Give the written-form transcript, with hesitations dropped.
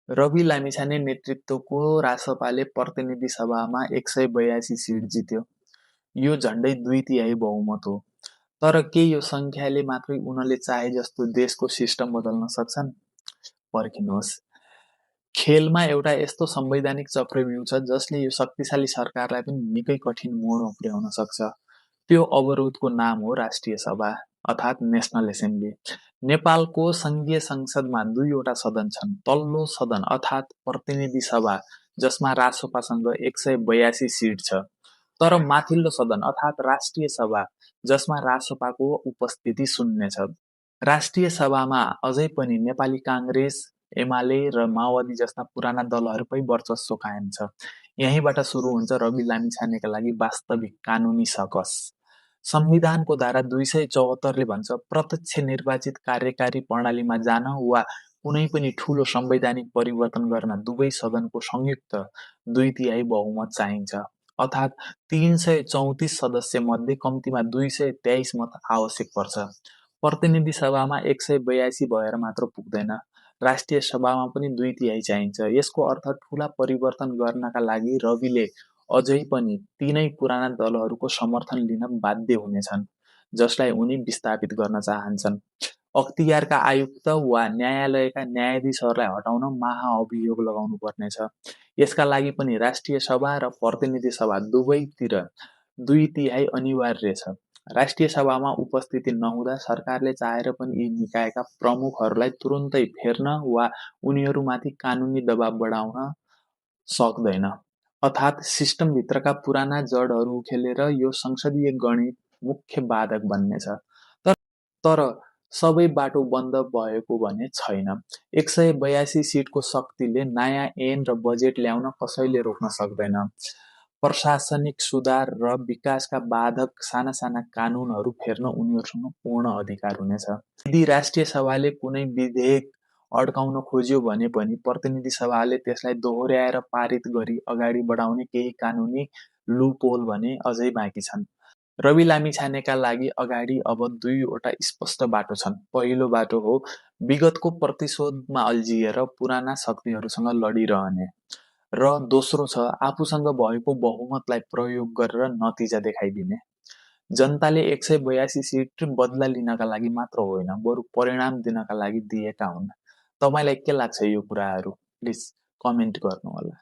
रवि लामिछाने नेतृत्वको रासपाले प्रतिनिधि सभामा 182 सिट जित्यो। यो झण्डै 2/3 बहुमत हो। तर के यो संख्याले मात्रै उनले चाहे जस्तो देशको सिस्टम बदल्न सक्छन्? पर्खिनुहोस्। खेलमा एउटा यस्तो संवैधानिक चक्रव्यूह छ जसले यो शक्तिशाली सरकारलाई पनि निकै कठिन मोडमा पुर्याउन सक्छ। त्यो अवरोधको नाम हो राष्ट्रिय सभा अर्थात् नेशनल एसेम्ब्ली। नेपालको संघीय संसदमा दुईवटा सदन छन्। तल्लो सदन अर्थात् प्रतिनिधि सभा जसमा रासोपासँग 182 सिट छ। तर माथिल्लो सदन अर्थात् राष्ट्रिय सभा जसमा रासोपाको उपस्थिति शून्य छ। राष्ट्रिय सभामा अझै पनि नेपाली काङ्ग्रेस, एमाले र माओवादी जस्ता पुराना दलहरूकै वर्चस्व कायम छ। यहीँबाट सुरु हुन्छ रवि लामिछानेका लागि वास्तविक कानुनी सकस। संविधानको धारा 274 ले भन्छ प्रत्यक्ष निर्वाचित कार्यकारी प्रणालीमा जान वा कुनै पनि ठूलो संवैधानिक परिवर्तन गर्न दुवै सदनको संयुक्त 2/3 बहुमत चाहिन्छ। अर्थात् 334 सदस्य मध्ये कम्तीमा 223 मत आवश्यक पर्छ। प्रतिनिधि सभामा 182 भएर मात्र पुग्दैन। राष्ट्रिय सभामा पनि 2/3 चाहिन्छ। यसको अर्थ ठूला परिवर्तन गर्नका लागि रविले अझै पनि तीनै पुराना दलहरूको समर्थन लिन बाध्य हुनेछन्, जसलाई उनी विस्थापित गर्न चाहन्छन्। अख्तियारका आयुक्त वा न्यायालयका न्यायाधीशहरूलाई हटाउन महाअभियोग लगाउनु पर्नेछ। यसका लागि पनि राष्ट्रिय सभा र प्रतिनिधि सभा दुवैतिर 2/3 अनिवार्य छ। राष्ट्रिय सभामा उपस्थिति नहुँदा सरकारले चाहेर पनि यी निकायका प्रमुखहरूलाई तुरुन्तै फेर्न वा उनीहरूमाथि कानुनी दबाव बढाउन सक्दैन। अर्थात् सिस्टमभित्रका पुराना जडहरू उखेलेर यो संसदीय गणित मुख्य बाधक बन्नेछ। तर सबै बाटो बन्द भएको भने छैन। 182 सिटको शक्तिले नयाँ ऐन र बजेट ल्याउन कसैले रोक्न सक्दैन। प्रशासनिक सुधार र विकासका बाधक साना साना कानुनहरू फेर्न उनीहरूसँग पूर्ण अधिकार हुनेछ। यदि राष्ट्रिय सभाले कुनै विधेयक अड्काउन खोज्यो भने पनि प्रतिनिधि सभाले त्यसलाई दोहोर्याएर पारित गरी अगाडि बढाउने केही कानुनी लुपहोल भने अझै बाँकी छन्। रवि लामिछानेका लागि अगाडि अब दुईवटा स्पष्ट बाटो छन्। पहिलो बाटो हो विगतको प्रतिशोधमा अल्झिएर पुराना शक्तिहरूसँग लडिरहने, र दोस्रो छ आफूसँग भएको बहुमतलाई प्रयोग गरेर नतिजा देखाइदिने। जनताले 182 सिट बदला लिनका लागि मात्र होइन, बरु परिणाम दिनका लागि दिएका हुन्। तपाईलाई के लाग्छ यो कुराहरू? प्लिज कमेन्ट गर्नु होला।